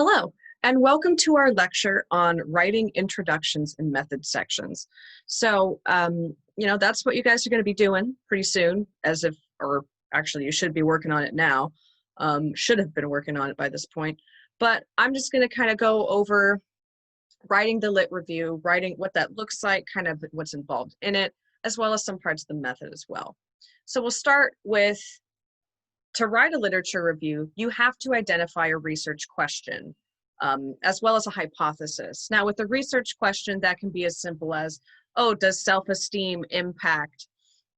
Hello, and welcome to our lecture on writing introductions and method sections. That's what you guys are going to be doing pretty soon, or actually you should be working on it now, should have been working on it by this point. But I'm just going to kind of go over writing the lit review, writing what that looks like, kind of what's involved in it, as well as some parts of the method as well. So we'll start with, to write a literature review, you have to identify a research question, as well as a hypothesis. Now, with a research question, that can be as simple as, oh, does self-esteem impact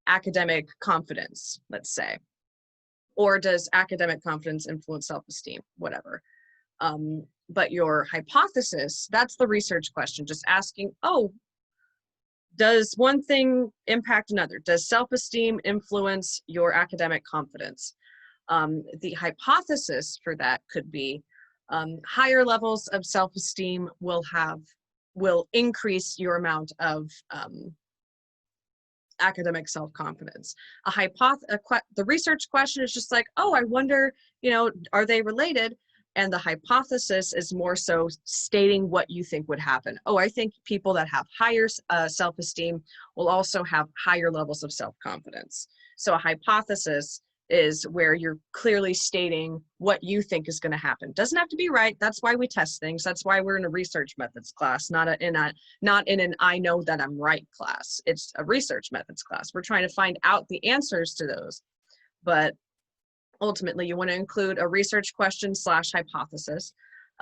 academic confidence, let's say? Or does academic confidence influence self-esteem, whatever. But your hypothesis, that's the research question, just asking, oh, does one thing impact another? Does self-esteem influence your academic confidence? The hypothesis for that could be higher levels of self-esteem will increase your amount of academic self-confidence. The research question is just like, oh, I wonder, are they related? And the hypothesis is more so stating what you think would happen. Oh, I think people that have higher self-esteem will also have higher levels of self-confidence. So a hypothesis is where you're clearly stating what you think is going to happen. Doesn't have to be right. That's why we test things. That's why we're in a research methods class, not in an I know that I'm right class. It's a research methods class. We're trying to find out the answers to those. But ultimately, you want to include a research question / hypothesis.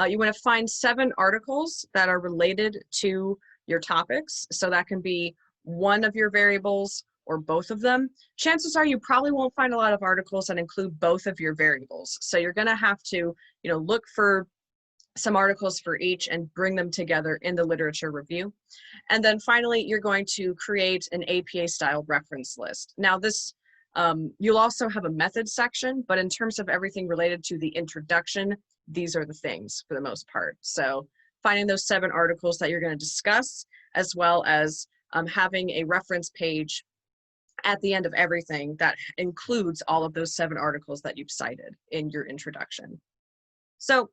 You want to find 7 articles that are related to your topics. So that can be one of your variables or both of them. Chances are you probably won't find a lot of articles that include both of your variables. So you're going to have to, look for some articles for each and bring them together in the literature review. And then finally, you're going to create an APA style reference list. Now this, you'll also have a method section, but in terms of everything related to the introduction, these are the things for the most part. So finding those 7 articles that you're going to discuss, as well as having a reference page at the end of everything that includes all of those 7 articles that you've cited in your introduction. So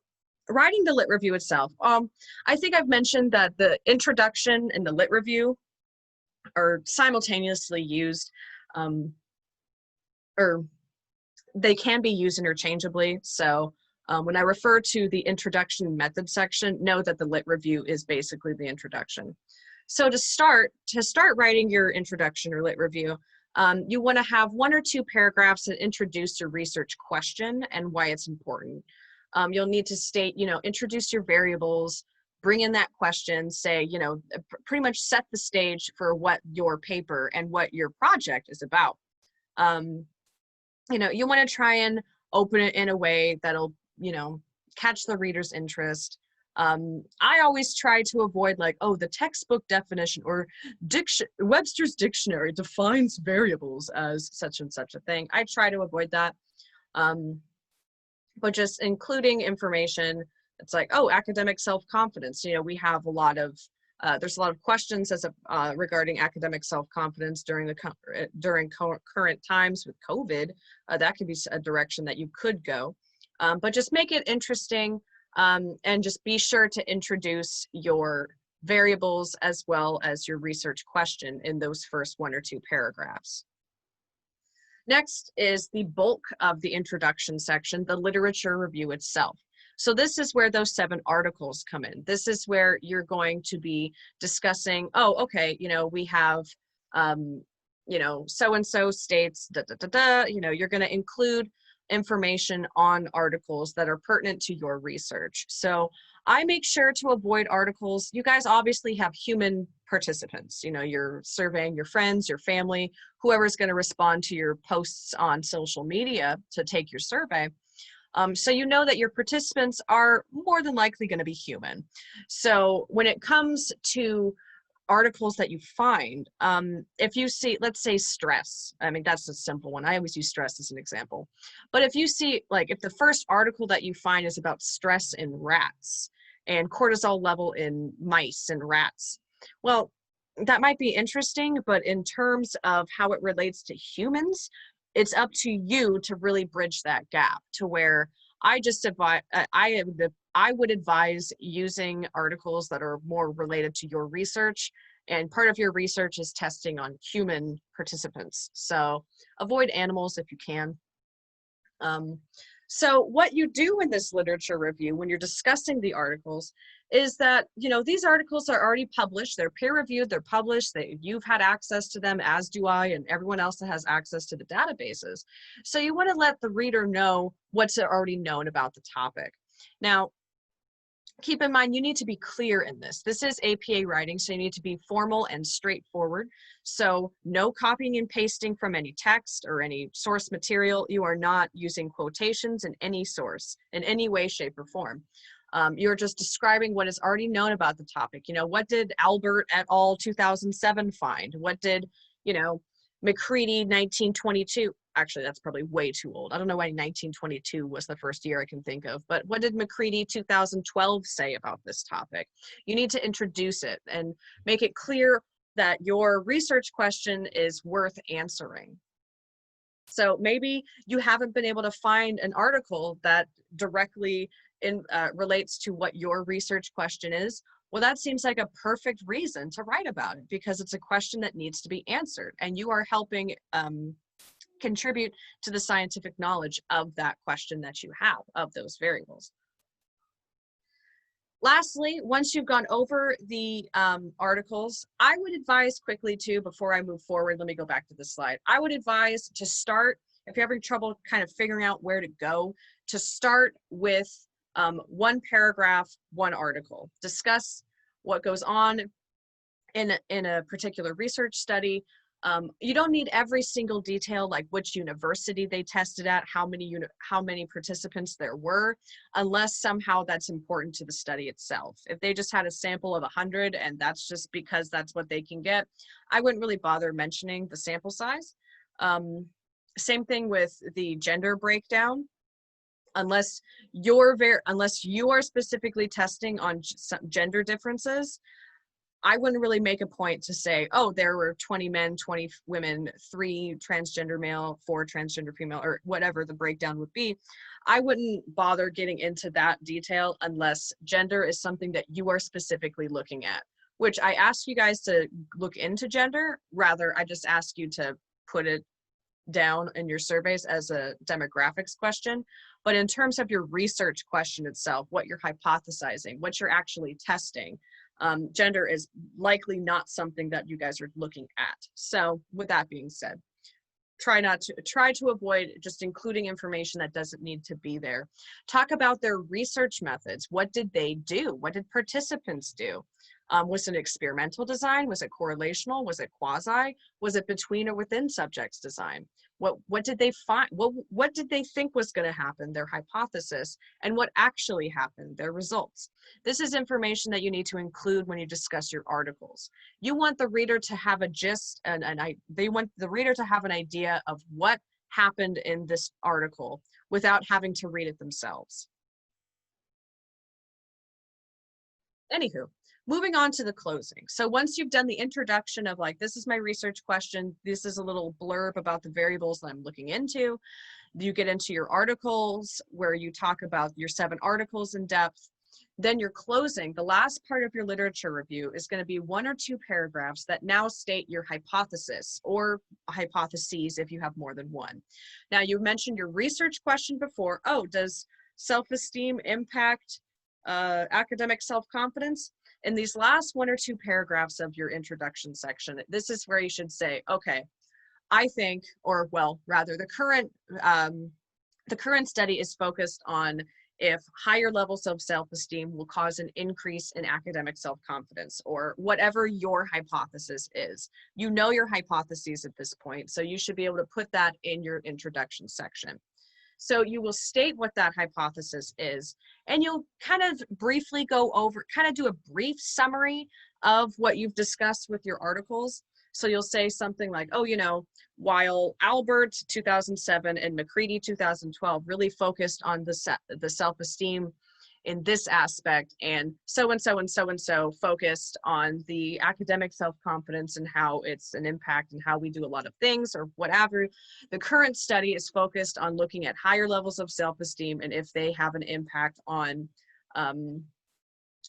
writing the lit review itself, I think I've mentioned that the introduction and the lit review are simultaneously used, or they can be used interchangeably. So when I refer to the introduction method section, know that the lit review is basically the introduction. So to start writing your introduction or lit review, you want to have 1 or 2 paragraphs that introduce your research question and why it's important. You'll need to state, introduce your variables, bring in that question, say, pretty much set the stage for what your paper and what your project is about. You want to try and open it in a way that'll, catch the reader's interest. I always try to avoid the textbook definition or Webster's dictionary defines variables as such and such a thing. I try to avoid that. But just including information, it's like, oh, academic self-confidence. We have a lot of, there's a lot of questions regarding academic self-confidence during current times with COVID. That could be a direction that you could go. But just make it interesting. And just be sure to introduce your variables as well as your research question in those first 1 or 2 paragraphs. Next is the bulk of the introduction section, the literature review itself. So this is where those 7 articles come in. This is where you're going to be discussing, oh, okay, we have, so-and-so states, you're going to include information on articles that are pertinent to your research. So I make sure to avoid articles. You guys obviously have human participants, you're surveying your friends, your family, whoever's going to respond to your posts on social media to take your survey. So that your participants are more than likely going to be human. So when it comes to articles that you find, if you see, let's say stress, that's a simple one. I always use stress as an example. But if you see, if the first article that you find is about stress in rats and cortisol level in mice and rats, well, that might be interesting, but in terms of how it relates to humans, it's up to you to really bridge that gap to where I just advise, I would advise using articles that are more related to your research, and part of your research is testing on human participants. So avoid animals if you can. So what you do in this literature review when you're discussing the articles is that, these articles are already published, they're peer reviewed, they're published, you've had access to them, as do I, and everyone else that has access to the databases. So you want to let the reader know what's already known about the topic. Now, keep in mind, you need to be clear in this. This is APA writing, so you need to be formal and straightforward. So no copying and pasting from any text or any source material. You are not using quotations in any source, in any way, shape, or form. You're just describing what is already known about the topic. What did Albert et al. 2007 find? What did, McCready 1922, actually that's probably way too old. I don't know why 1922 was the first year I can think of, but what did McCready 2012 say about this topic? You need to introduce it and make it clear that your research question is worth answering. So maybe you haven't been able to find an article that directly relates to what your research question is. Well, that seems like a perfect reason to write about it, because it's a question that needs to be answered, and you are helping contribute to the scientific knowledge of that question that you have, of those variables. Lastly, once you've gone over the articles, I would advise quickly too, before I move forward, let me go back to this slide. I would advise to start, if you're having trouble kind of figuring out where to go, to start with one paragraph, one article. Discuss what goes on in a particular research study. You don't need every single detail, like which university they tested at, how many participants there were, unless somehow that's important to the study itself. If they just had a sample of 100 and that's just because that's what they can get, I wouldn't really bother mentioning the sample size. Same thing with the gender breakdown. Unless you are specifically testing on some gender differences, I wouldn't really make a point to say, oh, there were 20 men, 20 women, 3 transgender male, 4 transgender female, or whatever the breakdown would be. I wouldn't bother getting into that detail unless gender is something that you are specifically looking at, which I ask you guys to look into gender. Rather, I just ask you to put it down in your surveys as a demographics question. But in terms of your research question itself, what you're hypothesizing, what you're actually testing, gender is likely not something that you guys are looking at. So with that being said, try to avoid just including information that doesn't need to be there. Talk about their research methods. What did they do? What did participants do? Was it experimental design? Was it correlational? Was it quasi? Was it between or within subjects design? What did they find? What did they think was going to happen, their hypothesis, and what actually happened, their results? This is information that you need to include when you discuss your articles. You want the reader to have a gist, they want the reader to have an idea of what happened in this article without having to read it themselves. Anywho, moving on to the closing. So once you've done the introduction of like, this is my research question, this is a little blurb about the variables that I'm looking into, you get into your articles where you talk about your 7 articles in depth. Then your closing, the last part of your literature review, is going to be 1 or 2 paragraphs that now state your hypothesis or hypotheses if you have more than one. Now, you mentioned your research question before. Oh, does self-esteem impact academic self-confidence? In these last 1 or 2 paragraphs of your introduction section, this is where you should say, okay, I think, or well, rather the current study is focused on if higher levels of self-esteem will cause an increase in academic self-confidence, or whatever your hypothesis is. You know your hypotheses at this point, so you should be able to put that in your introduction section. So you will state what that hypothesis is, and you'll kind of briefly go over, kind of do a brief summary of what you've discussed with your articles. So you'll say something like, oh, while Albert 2007 and McCready 2012 really focused on the self-esteem in this aspect, and so and so and so and so focused on the academic self-confidence and how it's an impact and how we do a lot of things or whatever. The current study is focused on looking at higher levels of self-esteem and if they have an impact on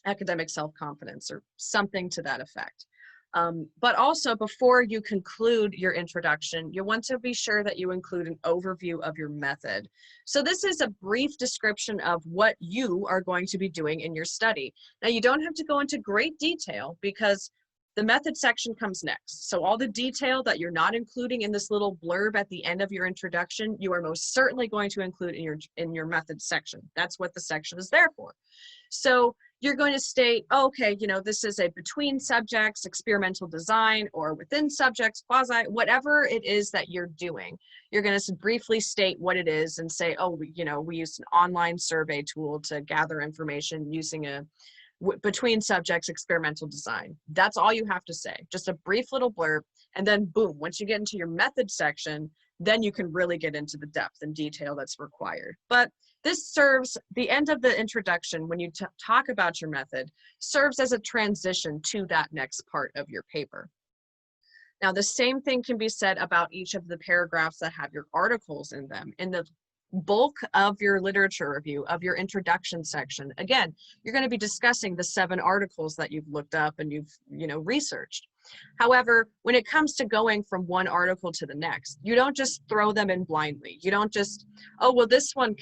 academic self-confidence or something to that effect. But also, before you conclude your introduction, you want to be sure that you include an overview of your method. So this is a brief description of what you are going to be doing in your study. Now, you don't have to go into great detail because the method section comes next. So all the detail that you're not including in this little blurb at the end of your introduction, you are most certainly going to include in your method section. That's what the section is there for. So you're going to state, oh, okay, you know, this is a between subjects, experimental design, or within subjects, quasi, whatever it is that you're doing. You're going to briefly state what it is and say, oh, you know, we used an online survey tool to gather information using a between subjects experimental design. That's all you have to say, just a brief little blurb. And then boom, once you get into your method section, then you can really get into the depth and detail that's required. But this serves, the end of the introduction, when you talk about your method, serves as a transition to that next part of your paper. Now, the same thing can be said about each of the paragraphs that have your articles in them. In the bulk of your literature review, of your introduction section, again, you're going to be discussing the 7 articles that you've looked up and you've, you know, researched. However, when it comes to going from one article to the next, you don't just throw them in blindly. You don't just, oh, well, this one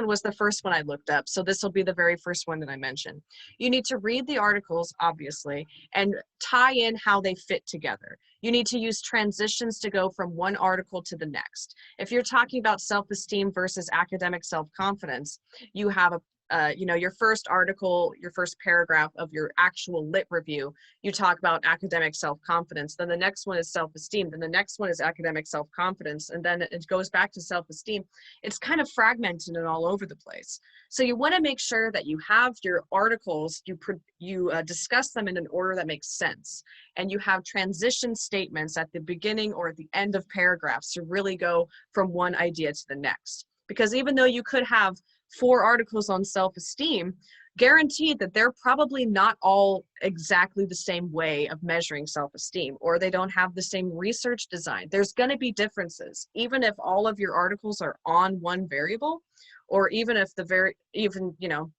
was the first one I looked up, so this will be the very first one that I mentioned. You need to read the articles, obviously, and tie in how they fit together. You need to use transitions to go from one article to the next. If you're talking about self-esteem versus academic self-confidence, you have a you know, your first article, your first paragraph of your actual lit review, you talk about academic self-confidence. Then the next one is self-esteem. Then the next one is academic self-confidence. And then it goes back to self-esteem. It's kind of fragmented and all over the place. So you want to make sure that you have your articles, you discuss them in an order that makes sense. And you have transition statements at the beginning or at the end of paragraphs to really go from one idea to the next. Because even though you could have 4 articles on self-esteem, guaranteed that they're probably not all exactly the same way of measuring self-esteem, or they don't have the same research design. There's going to be differences, even if all of your articles are on one variable, or even if you know,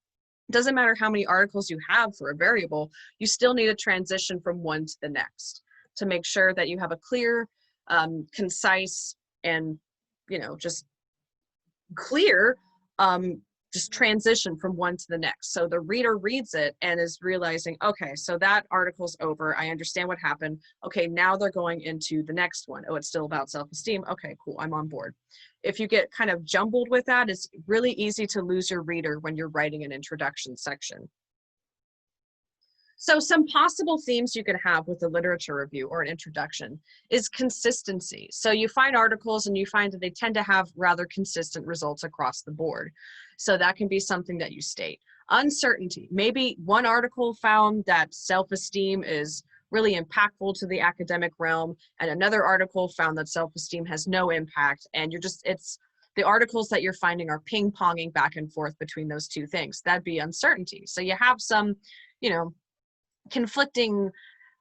doesn't matter how many articles you have for a variable, you still need a transition from one to the next to make sure that you have a clear, concise, and, you know, just clear just transition from one to the next. So the reader reads it and is realizing, okay, so that article's over. I understand what happened. Okay, now they're going into the next one. Oh, it's still about self-esteem. Okay, cool, I'm on board. If you get kind of jumbled with that, it's really easy to lose your reader when you're writing an introduction section. So some possible themes you could have with a literature review or an introduction is consistency. So you find articles and you find that they tend to have rather consistent results across the board. So that can be something that you state. Uncertainty. Maybe one article found that self-esteem is really impactful to the academic realm, and another article found that self-esteem has no impact, and it's the articles that you're finding are ping-ponging back and forth between those two things. That'd be uncertainty. So you have some, you know, conflicting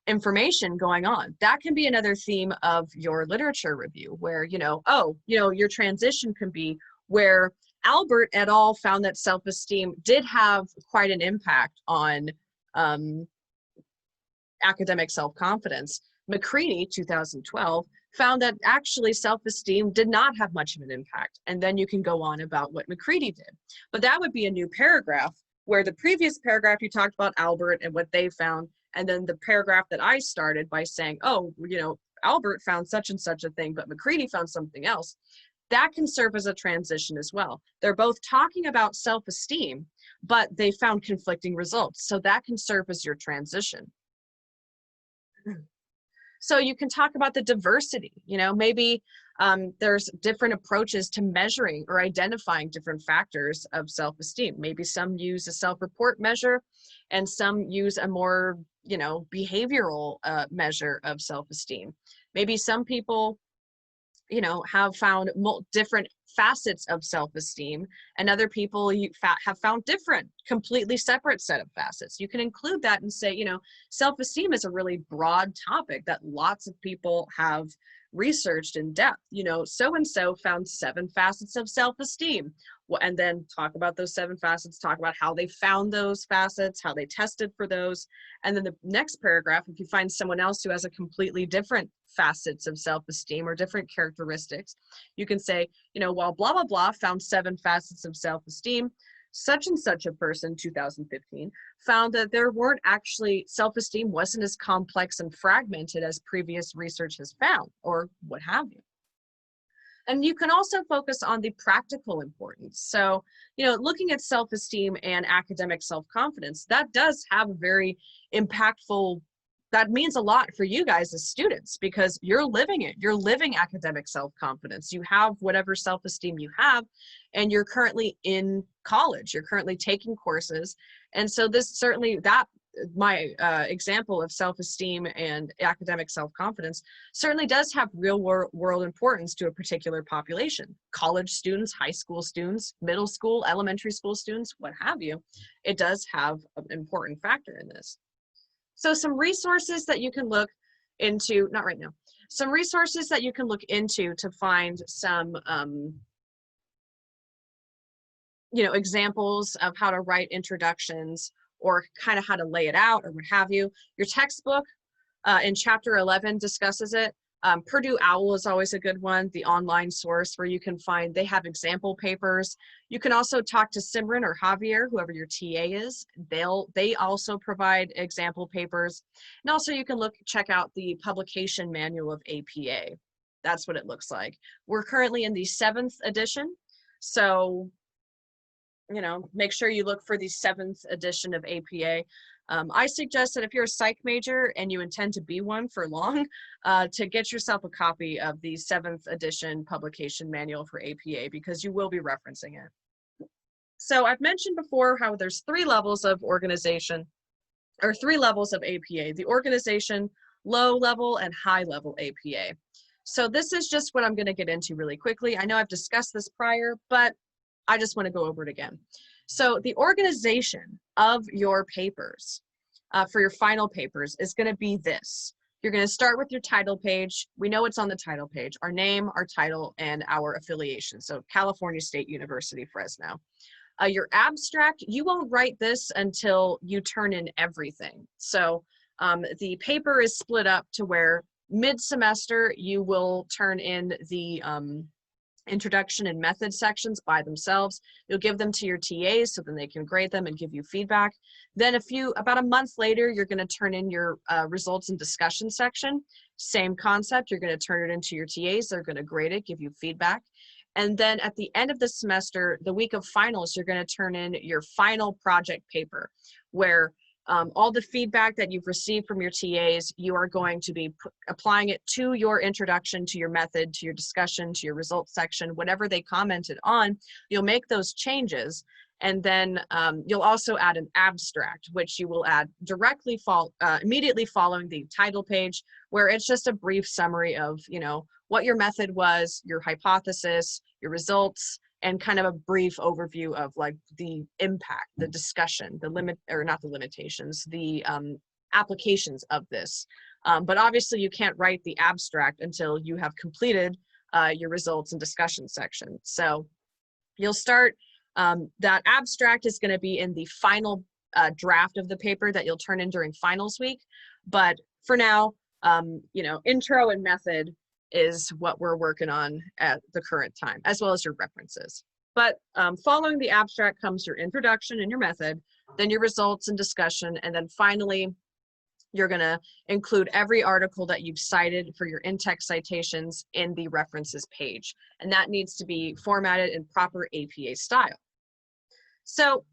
information going on. That can be another theme of your literature review where, you know, oh, you know, your transition can be where Albert et al. Found that self-esteem did have quite an impact on academic self-confidence. McCready, 2012, found that actually self-esteem did not have much of an impact. And then you can go on about what McCready did. But that would be a new paragraph where the previous paragraph you talked about Albert and what they found, and then the paragraph that I started by saying, oh, you know, Albert found such and such a thing, but McCready found something else. That can serve as a transition as well. They're both talking about self-esteem, but they found conflicting results. So that can serve as your transition. So you can talk about the diversity, you know, maybe there's different approaches to measuring or identifying different factors of self-esteem. Maybe some use a self-report measure and some use a more, you know, behavioral measure of self-esteem. Maybe some people you know, have found different facets of self-esteem, and other people have found different, completely separate set of facets. You can include that and say, you know, self-esteem is a really broad topic that lots of people have researched in depth. You know, so and so found 7 facets of self-esteem, and then talk about those 7 facets, talk about how they found those facets, how they tested for those. And then the next paragraph, if you find someone else who has a completely different facets of self-esteem or different characteristics, you can say, you know, while blah, blah, blah found 7 facets of self-esteem, such and such a person, 2015, found that there weren't actually, self-esteem wasn't as complex and fragmented as previous research has found, or what have you. And you can also focus on the practical importance. So, you know, looking at self-esteem and academic self-confidence, that does have a very impactful, that means a lot for you guys as students, because you're living it. You're living academic self-confidence. You have whatever self-esteem you have, and you're currently in college. You're currently taking courses. And so this certainly, that my example of self-esteem and academic self-confidence certainly does have real world importance to a particular population. College students, high school students, middle school, elementary school students, what have you. It does have an important factor in this. So some resources that you can look into, not right now, some resources that you can look into to find some you know, examples of how to write introductions, or kind of how to lay it out, or what have you. Your textbook in chapter 11 discusses it. Purdue OWL is always a good one, the online source where you can find, they have example papers. You can also talk to Simran or Javier, whoever your TA is. They also provide example papers. And also you can check out the publication manual of APA. That's what it looks like. We're currently in the 7th edition. So, you know, make sure you look for the 7th edition of APA. I suggest that if you're a psych major and you intend to be one for long, to get yourself a copy of the 7th edition publication manual for APA, because you will be referencing it. So I've mentioned before how there's 3 levels of organization, or 3 levels of APA: the organization, low level, and high level APA. So this is just what I'm going to get into really quickly. I know I've discussed this prior, but I just want to go over it again. So the organization of your papers for your final papers is going to be this. You're going to start with your title page. We know what's on the title page: our name, our title, and our affiliation. So California State University, Fresno. Your abstract, you won't write this until you turn in everything. So the paper is split up to where mid-semester you will turn in the introduction and method sections by themselves. You'll give them to your TAs so then they can grade them and give you feedback. Then about a month later, you're going to turn in your results and discussion section. Same concept, you're going to turn it into your TAs. They're going to grade it, give you feedback. And then at the end of the semester, the week of finals, you're going to turn in your final project paper, where all the feedback that you've received from your TAs, you are going to be applying it to your introduction, to your method, to your discussion, to your results section, whatever they commented on. You'll make those changes, and then you'll also add an abstract, which you will add directly immediately following the title page, where it's just a brief summary of, you know, what your method was, your hypothesis, your results, and kind of a brief overview of like the impact, the discussion, the limit, or not the limitations, the applications of this. But obviously you can't write the abstract until you have completed your results and discussion section. So you'll start, that abstract is going to be in the final draft of the paper that you'll turn in during finals week. But for now, you know, intro and method is what we're working on at the current time, as well as your references. But following the abstract comes your introduction and your method, then your results and discussion, and then finally, you're gonna include every article that you've cited for your in-text citations in the references page. And that needs to be formatted in proper APA style. So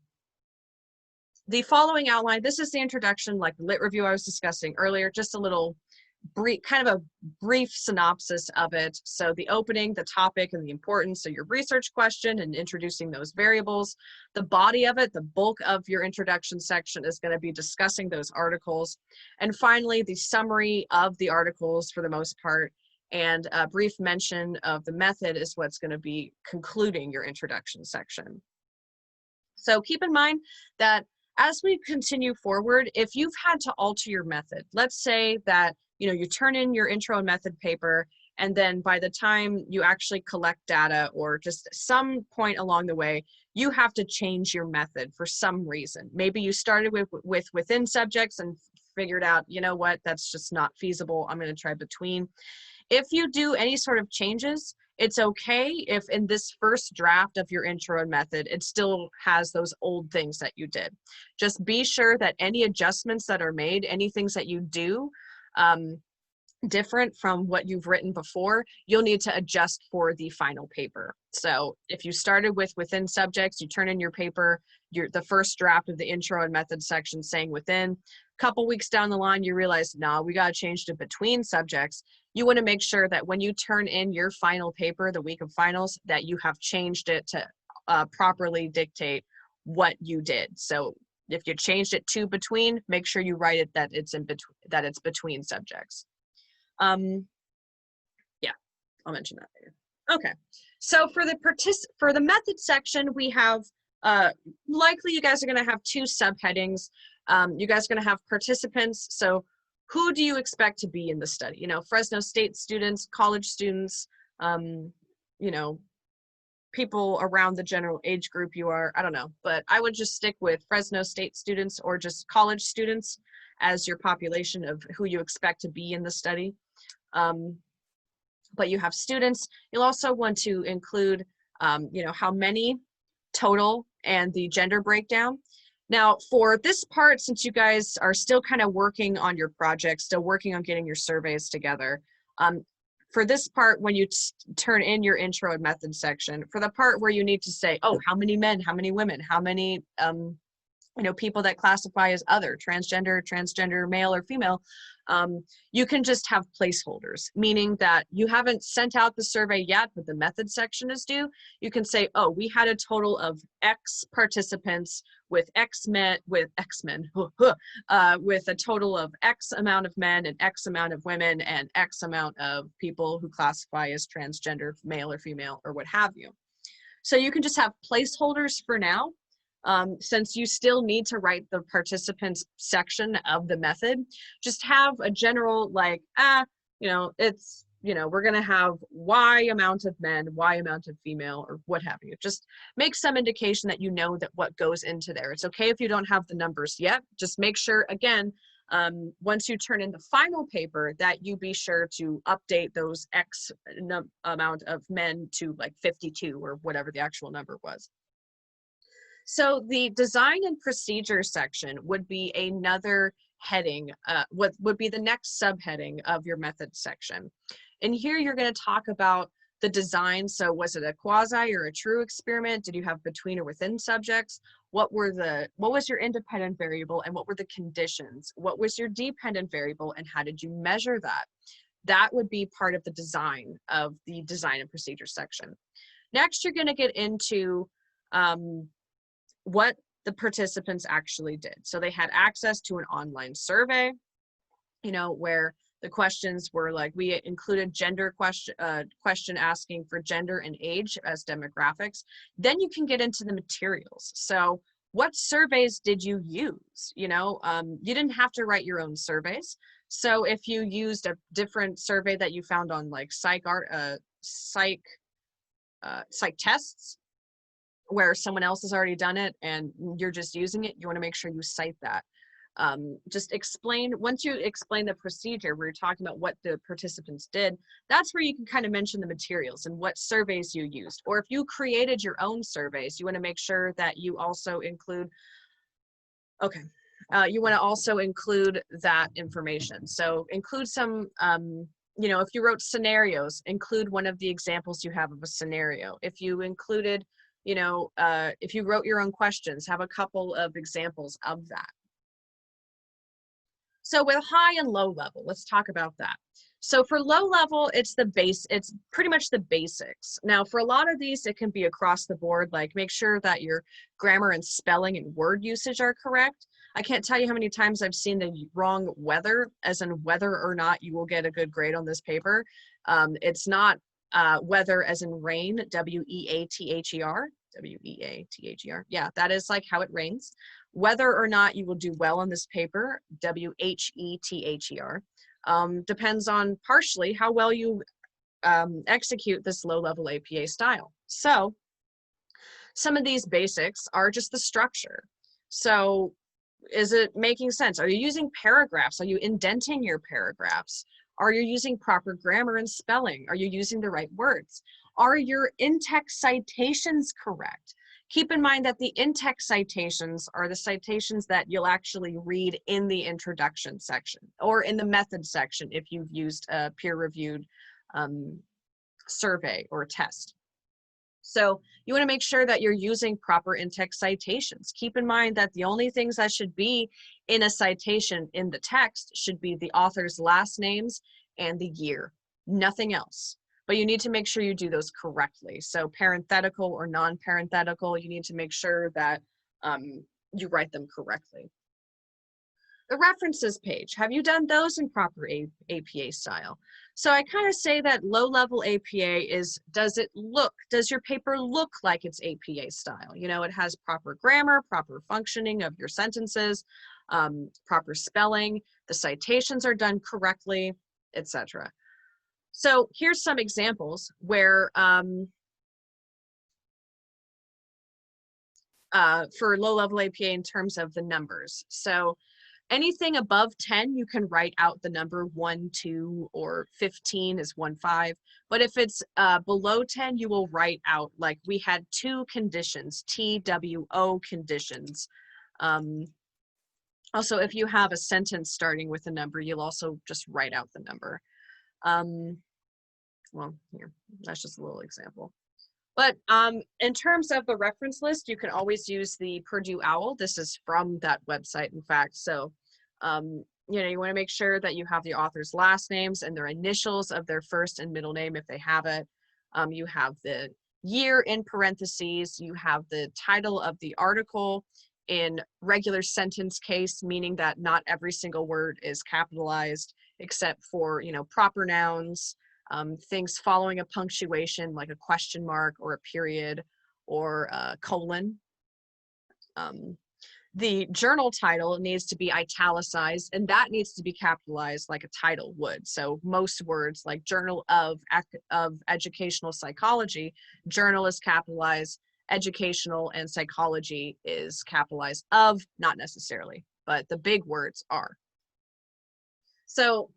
the following outline, this is the introduction, like the lit review I was discussing earlier, just a little brief, kind of a brief synopsis of it. So the opening, the topic, and the importance, so your research question and introducing those variables. The body of it, the bulk of your introduction section is going to be discussing those articles. And finally, the summary of the articles for the most part, and a brief mention of the method is what's going to be concluding your introduction section. So keep in mind that as we continue forward, if you've had to alter your method, let's say that you turn in your intro and method paper, and then by the time you actually collect data or just some point along the way, you have to change your method for some reason. Maybe you started with within subjects and figured out, you know what, that's just not feasible. I'm going to try between. If you do any sort of changes, it's okay if in this first draft of your intro and method, it still has those old things that you did. Just be sure that any adjustments that are made, any things that you do different from what you've written before, you'll need to adjust for the final paper. So if you started with within subjects, you turn in your paper, the first draft of the intro and method section saying within, a couple weeks down the line, you realize, nah, we got to change to between subjects. You want to make sure that when you turn in your final paper, the week of finals, that you have changed it to properly dictate what you did. So if you changed it to between, make sure you write it that it's in between, that it's between subjects. Yeah, I'll mention that later. Okay, so for the method section, we have likely you guys are going to have two subheadings. You guys are going to have participants. So who do you expect to be in the study? Fresno State students, college students, people around the general age group you are. I don't know, but I would just stick with Fresno State students or just college students as your population of who you expect to be in the study. But you have students. You'll also want to include, how many total and the gender breakdown. Now, for this part, since you guys are still kind of working on your project, still working on getting your surveys together, for this part, when you turn in your intro and method section, for the part where you need to say, oh, how many men, how many women, how many people that classify as other, transgender, male or female, you can just have placeholders, meaning that you haven't sent out the survey yet, but the method section is due. You can say, oh, we had a total of X participants with X men, with a total of X amount of men and X amount of women and X amount of people who classify as transgender, male or female, or what have you. So you can just have placeholders for now. Since you still need to write the participants section of the method, just have a general we're going to have Y amount of men, Y amount of female, or what have you. Just make some indication that you know that what goes into there. It's okay if you don't have the numbers yet. Just make sure, again, once you turn in the final paper, that you be sure to update those X amount of men to like 52 or whatever the actual number was. So the design and procedure section would be another heading, would be the next subheading of your method section. And here you're going to talk about the design. So was it a quasi or a true experiment? Did you have between or within subjects? What was your independent variable and what were the conditions? What was your dependent variable and how did you measure that? That would be part of the design of the design and procedure section. Next, you're going to get into what the participants actually did. So they had access to an online survey, where the questions were like, we included gender question asking for gender and age as demographics. Then you can get into the materials. So what surveys did you use? You didn't have to write your own surveys. So if you used a different survey that you found on like Psych tests, where someone else has already done it and you're just using it, you want to make sure you cite that. Just once you explain the procedure where you're talking about what the participants did, that's where you can kind of mention the materials and what surveys you used. Or if you created your own surveys, you want to make sure that you also include, you want to also include that information. So include some, if you wrote scenarios, include one of the examples you have of a scenario. If you included, if you wrote your own questions, have a couple of examples of that. So with high and low level, let's talk about that. So for low level, it's pretty much the basics. Now for a lot of these, it can be across the board, like make sure that your grammar and spelling and word usage are correct. I can't tell you how many times I've seen the wrong whether, as in whether or not you will get a good grade on this paper. It's not weather as in rain, W-E-A-T-H-E-R, W-E-A-T-H-E-R. Yeah, that is like how it rains. Whether or not you will do well on this paper, W-H-E-T-H-E-R, depends on partially how well you execute this low-level APA style. So some of these basics are just the structure. So is it making sense? Are you using paragraphs? Are you indenting your paragraphs? Are you using proper grammar and spelling? Are you using the right words? Are your in-text citations correct? Keep in mind that the in-text citations are the citations that you'll actually read in the introduction section or in the method section if you've used a peer-reviewed survey or test. So you want to make sure that you're using proper in-text citations. Keep in mind that the only things that should be in a citation in the text should be the author's last names and the year, nothing else. But you need to make sure you do those correctly. So parenthetical or non-parenthetical, you need to make sure that you write them correctly. The references page, have you done those in proper APA style? So I kind of say that low-level APA is, does your paper look like it's APA style? You know, it has proper grammar, proper functioning of your sentences, proper spelling, the citations are done correctly, etc. So here's some examples where for low-level APA in terms of the numbers. So anything above 10, you can write out the number 1, 2, or 15 is 1, 5. But if it's below 10, you will write out, like we had 2 conditions, TWO conditions. Also, if you have a sentence starting with a number, you'll also just write out the number. Well, here, that's just a little example. But in terms of the reference list, you can always use the Purdue OWL. This is from that website, in fact. So, you know, you want to make sure that you have the author's last names and their initials of their first and middle name if they have it. You have the year in parentheses. You have the title of the article in regular sentence case, meaning that not every single word is capitalized except for, you know, proper nouns. Things following a punctuation like a question mark or a period or a colon. The journal title needs to be italicized and that needs to be capitalized like a title would. So most words like Journal of Educational Psychology, journal is capitalized, educational and psychology is capitalized, of not necessarily, but the big words are. So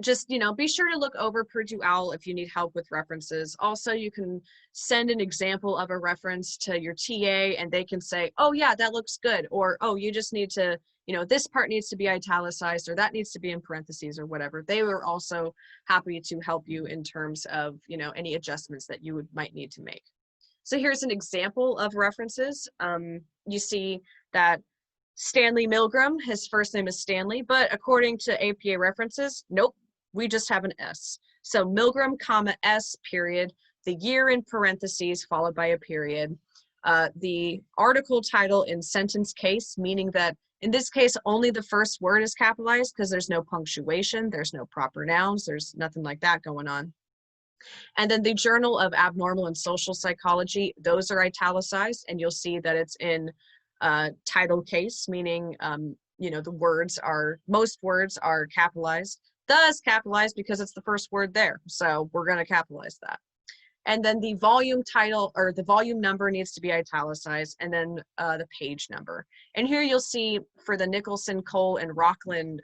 just, you know, be sure to look over Purdue OWL if you need help with references. Also, you can send an example of a reference to your TA and they can say, oh yeah, that looks good. Or, oh, you just need to, you know, this part needs to be italicized or that needs to be in parentheses or whatever. They were also happy to help you in terms of, you know, any adjustments that you might need to make. So here's an example of references. You see that Stanley Milgram, his first name is Stanley, but according to APA references, nope, we just have an S. So Milgram, comma, S, period, the year in parentheses followed by a period. The article title in sentence case, meaning that in this case, only the first word is capitalized because there's no punctuation, there's no proper nouns, there's nothing like that going on. And then the Journal of Abnormal and Social Psychology, those are italicized, and you'll see that it's in title case, meaning, you know, the words are, most words are capitalized. Thus capitalized because it's the first word there. So we're going to capitalize that. And then the volume title or the volume number needs to be italicized, and then the page number. And here you'll see for the Nicholson, Cole, and Rockland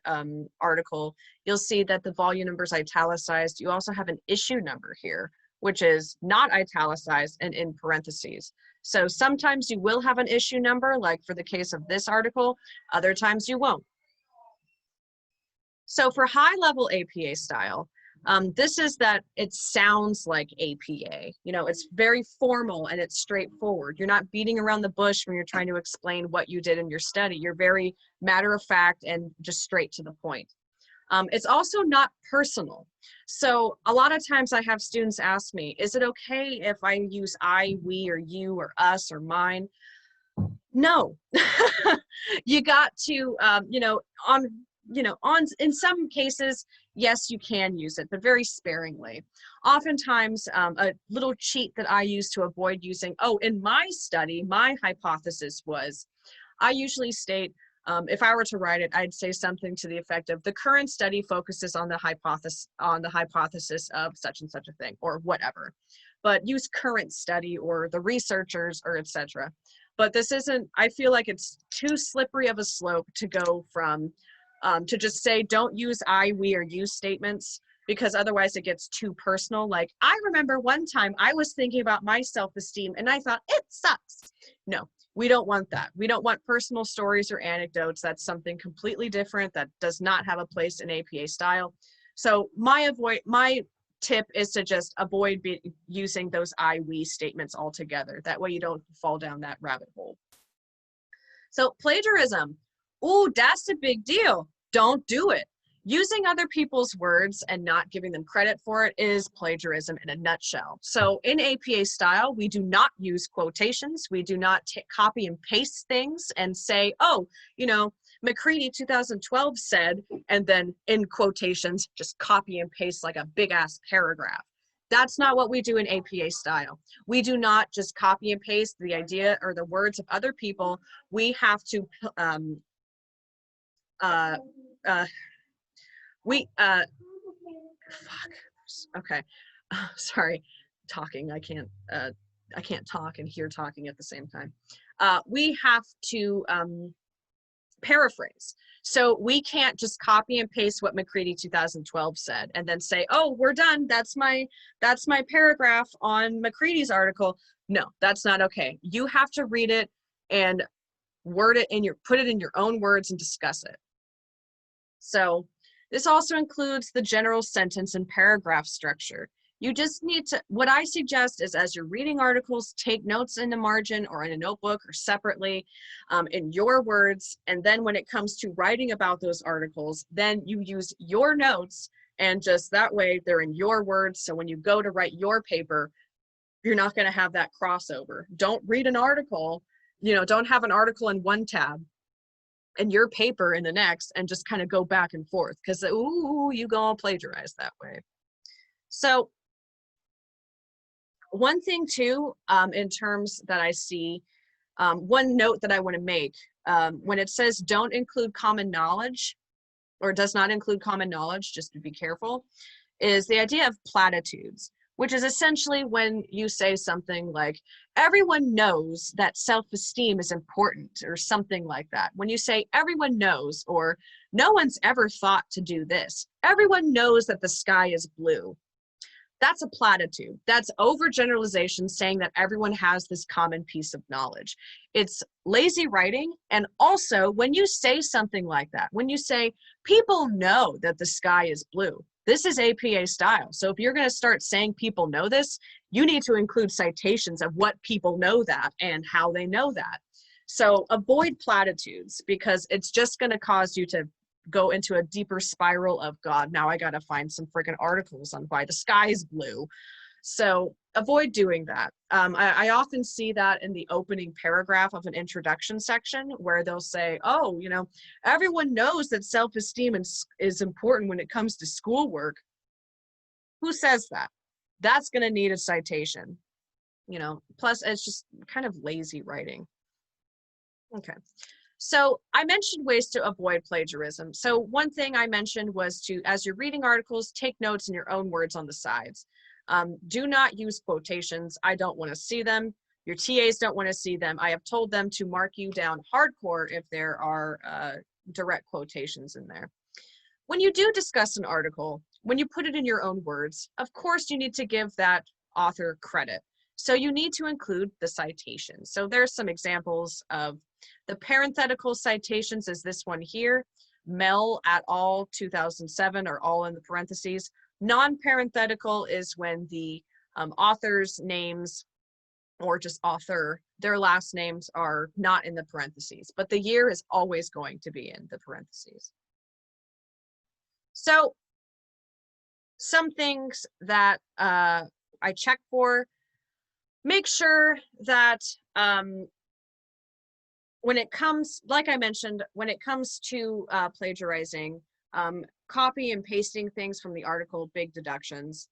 article, you'll see that the volume number is italicized. You also have an issue number here, which is not italicized and in parentheses. So sometimes you will have an issue number, like for the case of this article, other times you won't. So for high-level APA style, this is that it sounds like APA. You know, it's very formal and it's straightforward. You're not beating around the bush when you're trying to explain what you did in your study. You're very matter-of-fact and just straight to the point. It's also not personal. So a lot of times I have students ask me, is it okay if I use I, we, or you, or us, or mine? No. You got to, you know, on in some cases, yes, you can use it, but very sparingly. Oftentimes, a little cheat that I use to avoid using, in my study, my hypothesis was, I usually state, if I were to write it, I'd say something to the effect of, the current study focuses on the hypothesis of such and such a thing, or whatever. But use current study or the researchers or etc. But this isn't, I feel like it's too slippery of a slope to go from, to just say, don't use I, we, or you statements, because otherwise it gets too personal. Like, I remember one time I was thinking about my self-esteem and I thought, it sucks. No, we don't want that. We don't want personal stories or anecdotes. That's something completely different that does not have a place in APA style. So my tip is to just avoid using those I, we statements altogether. That way you don't fall down that rabbit hole. So plagiarism, ooh, that's a big deal. Don't do it. Using other people's words and not giving them credit for it is plagiarism in a nutshell. So in APA style, we do not use quotations. We do not copy and paste things and say, McCready 2012 said, and then in quotations, just copy and paste like a big ass paragraph. That's not what we do in APA style. We do not just copy and paste the idea or the words of other people. We have to, okay. Sorry, talking. I can't talk and hear talking at the same time. We have to paraphrase. So we can't just copy and paste what McCready 2012 said and then say, oh, we're done. That's my paragraph on McCready's article. No, that's not okay. You have to read it and put it in your own words and discuss it. So this also includes the general sentence and paragraph structure. You just need to, what I suggest is, as you're reading articles, take notes in the margin or in a notebook or separately in your words. And then when it comes to writing about those articles, then you use your notes, and just that way they're in your words. So when you go to write your paper, you're not going to have that crossover. Don't read an article, don't have an article in one tab and your paper in the next and just kind of go back and forth, because you gonna plagiarize that way. So one thing too, in terms that I see, one note that I want to make, when it says don't include common knowledge, or does not include common knowledge, just to be careful, is the idea of platitudes, which is essentially when you say something like, everyone knows that self-esteem is important, or something like that. When you say everyone knows, or no one's ever thought to do this, everyone knows that the sky is blue. That's a platitude. That's overgeneralization, saying that everyone has this common piece of knowledge. It's lazy writing. And also, when you say something like that, when you say, people know that the sky is blue, this is APA style. So if you're going to start saying people know this, you need to include citations of what people know that and how they know that. So avoid platitudes, because it's just going to cause you to go into a deeper spiral of, God, now I got to find some freaking articles on why the sky is blue. So avoid doing that. I often see that in the opening paragraph of an introduction section, where they'll say, oh, everyone knows that self-esteem is important when it comes to schoolwork. Who says that? That's going to need a citation. Plus it's just kind of lazy writing. Okay. So I mentioned ways to avoid plagiarism. So one thing I mentioned was to, as you're reading articles, take notes in your own words on the sides. Do not use quotations. I don't want to see them. Your TAs don't want to see them. I have told them to mark you down hardcore if there are direct quotations in there. When you do discuss an article, when you put it in your own words, of course you need to give that author credit. So you need to include the citations. So there's some examples of the parenthetical citations, is this one here, Mel et al. 2007, are all in the parentheses. Non-parenthetical is when the author's names, or just author, their last names are not in the parentheses, but the year is always going to be in the parentheses. So some things that I check for: make sure that when it comes, like I mentioned, when it comes to plagiarizing, copy and pasting things from the article, big deductions.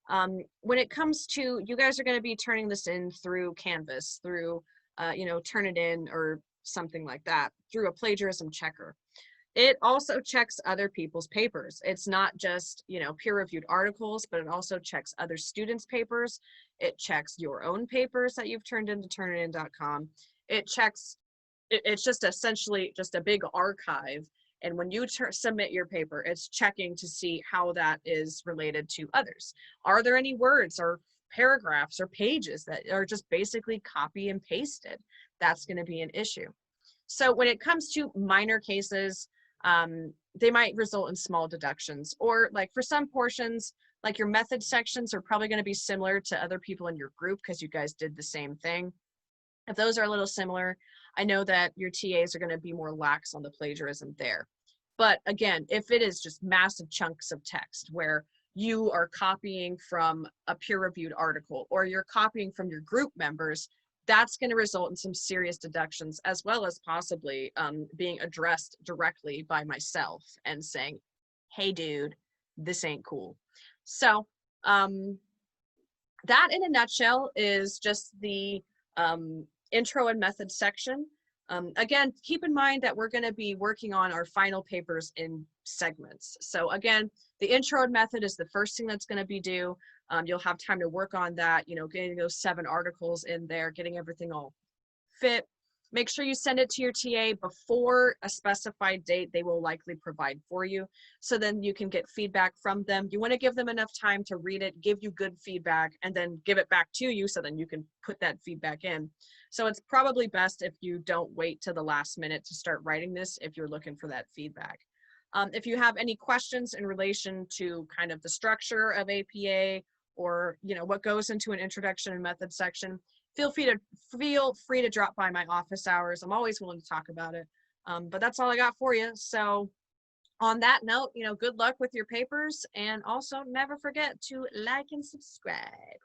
When it comes to, you guys are going to be turning this in through Canvas, through, Turnitin or something like that, through a plagiarism checker. It also checks other people's papers. It's not just, peer-reviewed articles, but it also checks other students' papers. It checks your own papers that you've turned into turnitin.com. It checks, it's just essentially just a big archive. And when you submit your paper, it's checking to see how that is related to others. Are there any words or paragraphs or pages that are just basically copy and pasted? That's going to be an issue. So when it comes to minor cases, they might result in small deductions, or like for some portions, like your method sections are probably going to be similar to other people in your group because you guys did the same thing. If those are a little similar, I know that your TAs are going to be more lax on the plagiarism there. But again, if it is just massive chunks of text where you are copying from a peer-reviewed article or you're copying from your group members, that's going to result in some serious deductions, as well as possibly being addressed directly by myself and saying, hey, dude, this ain't cool. So that in a nutshell is just the intro and method section. Again, keep in mind that we're going to be working on our final papers in segments. So again, the intro and method is the first thing that's going to be due. You'll have time to work on that, getting those 7 articles in there, getting everything all fit. Make sure you send it to your TA before a specified date they will likely provide for you, so then you can get feedback from them. You want to give them enough time to read it, give you good feedback, and then give it back to you so then you can put that feedback in. So it's probably best if you don't wait till the last minute to start writing this if you're looking for that feedback. If you have any questions in relation to kind of the structure of APA or what goes into an introduction and method section, feel free to drop by my office hours. I'm always willing to talk about it. But that's all I got for you. So on that note, good luck with your papers, and also never forget to like and subscribe.